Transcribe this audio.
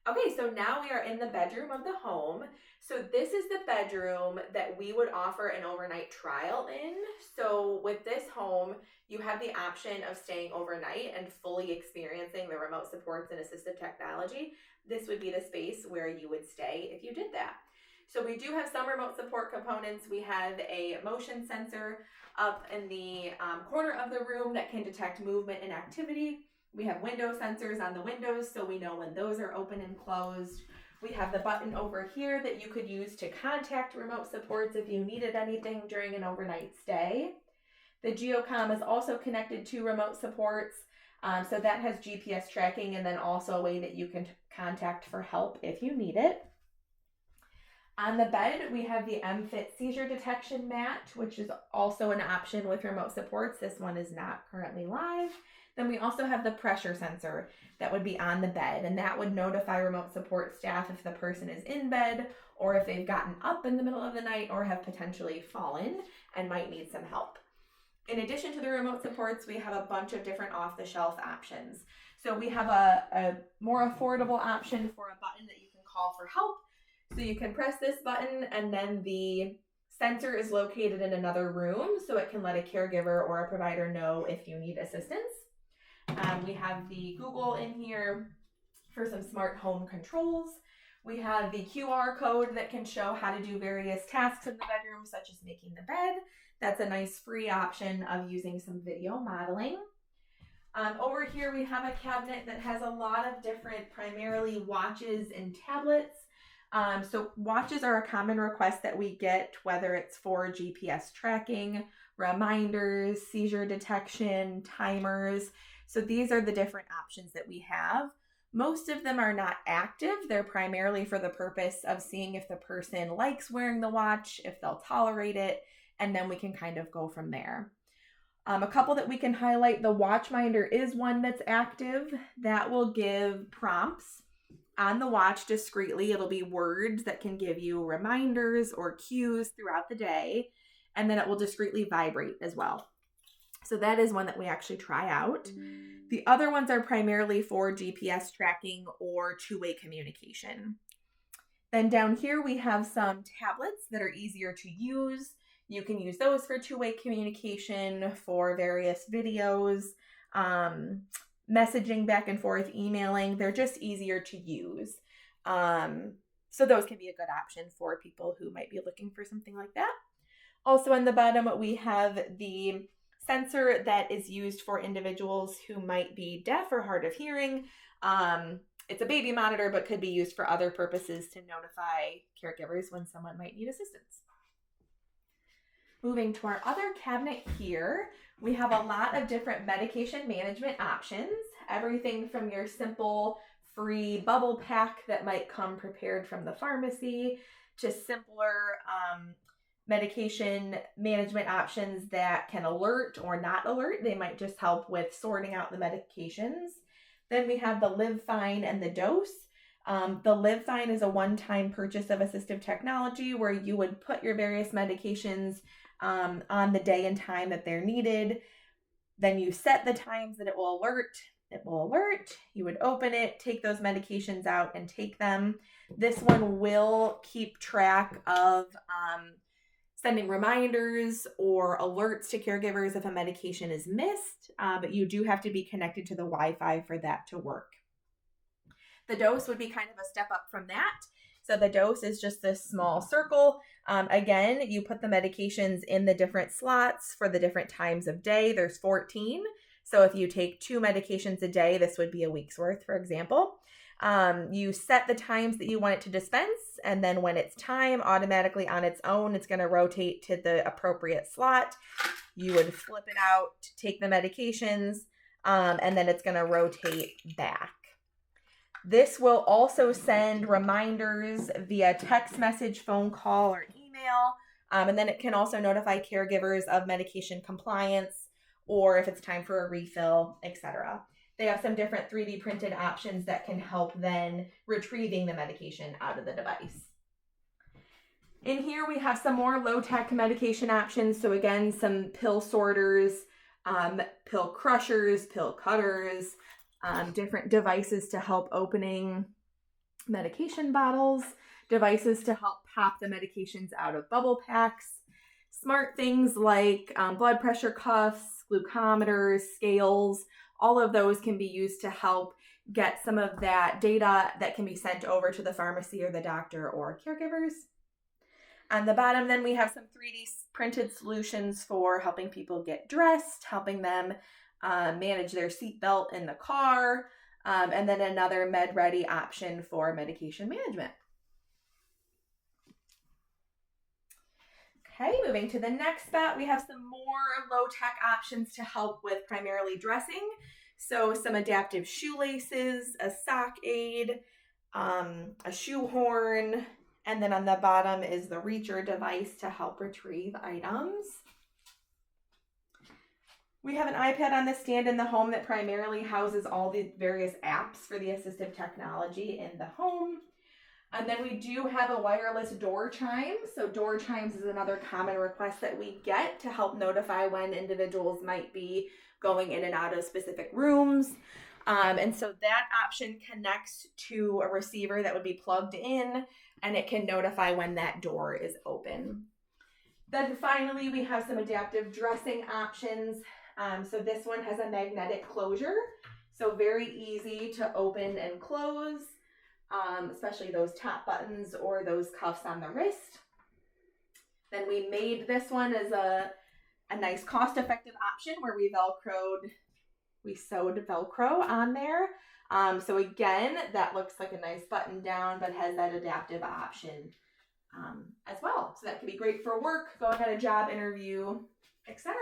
Okay, so now we are in the bedroom of the home. So this is the bedroom that we would offer an overnight trial in. So with this home, you have the option of staying overnight and fully experiencing the remote supports and assistive technology. This would be the space where you would stay if you did that. So we do have some remote support components. We have a motion sensor up in the corner of the room that can detect movement and activity. We have window sensors on the windows, so we know when those are open and closed. We have the button over here that you could use to contact remote supports if you needed anything during an overnight stay. The GeoComm is also connected to remote supports, so that has GPS tracking and then also a way that you can contact for help if you need it. On the bed, we have the MFit seizure detection mat, which is also an option with remote supports. This one is not currently live. Then we also have the pressure sensor that would be on the bed, and that would notify remote support staff if the person is in bed or if they've gotten up in the middle of the night or have potentially fallen and might need some help. In addition to the remote supports, we have a bunch of different off-the-shelf options. So we have a more affordable option for a button that you can call for help. So you can press this button and then the sensor is located in another room so it can let a caregiver or a provider know if you need assistance. We have the Google in here for some smart home controls. We have the QR code that can show how to do various tasks in the bedroom, such as making the bed. That's a nice free option of using some video modeling. Over here, we have a cabinet that has a lot of different, primarily watches and tablets. So watches are a common request that we get, whether it's for GPS tracking, reminders, seizure detection, timers. So these are the different options that we have. Most of them are not active. They're primarily for the purpose of seeing if the person likes wearing the watch, if they'll tolerate it, and then we can kind of go from there. A couple that we can highlight, the Watchminder is one that's active. That will give prompts on the watch discreetly. It'll be words that can give you reminders or cues throughout the day, and then it will discreetly vibrate as well. So that is one that we actually try out. The other ones are primarily for GPS tracking or two-way communication. Then down here we have some tablets that are easier to use. You can use those for two-way communication, for various videos, messaging back and forth, emailing. They're just easier to use. So those can be a good option for people who might be looking for something like that. Also on the bottom, we have the sensor that is used for individuals who might be deaf or hard of hearing. It's a baby monitor, but could be used for other purposes to notify caregivers when someone might need assistance. Moving to our other cabinet here, we have a lot of different medication management options. Everything from your simple free bubble pack that might come prepared from the pharmacy to simpler medication management options that can alert or not alert. They might just help with sorting out the medications. Then we have the LiveFine and the Dose. The LiveFine is a one-time purchase of assistive technology where you would put your various medications on the day and time that they're needed. Then you set the times that it will alert. It will alert. You would open it, take those medications out, and take them. This one will keep track of sending reminders or alerts to caregivers if a medication is missed, but you do have to be connected to the Wi-Fi for that to work. The Dose would be kind of a step up from that. So the Dose is just this small circle. Again, you put the medications in the different slots for the different times of day. There's 14. So if you take 2 medications a day, this would be a week's worth, for example. You set the times that you want it to dispense, and then when it's time, automatically on its own, it's going to rotate to the appropriate slot. You would flip it out, take the medications, and then it's going to rotate back. This will also send reminders via text message, phone call, or email, and then it can also notify caregivers of medication compliance or if it's time for a refill, etc. They have some different 3D printed options that can help then retrieving the medication out of the device. In here we have some more low-tech medication options. So again, some pill sorters, pill crushers, pill cutters, different devices to help opening medication bottles, devices to help pop the medications out of bubble packs, smart things like blood pressure cuffs, glucometers, scales. All of those can be used to help get some of that data that can be sent over to the pharmacy or the doctor or caregivers. On the bottom, then we have some 3D printed solutions for helping people get dressed, helping them manage their seatbelt in the car, and then another med-ready option for medication management. Okay, moving to the next spot, we have some more low-tech options to help with primarily dressing. So some adaptive shoelaces, a sock aid, a shoehorn, and then on the bottom is the reacher device to help retrieve items. We have an iPad on the stand in the home that primarily houses all the various apps for the assistive technology in the home. And then we do have a wireless door chime. So door chimes is another common request that we get to help notify when individuals might be going in and out of specific rooms. And so that option connects to a receiver that would be plugged in, and it can notify when that door is open. Then finally, we have some adaptive dressing options. So this one has a magnetic closure, so very easy to open and close, especially those top buttons or those cuffs on the wrist. Then we made this one as a nice cost-effective option where we sewed Velcro on there. So again, that looks like a nice button down, but has that adaptive option as well. So that can be great for work, going on a job interview, etc.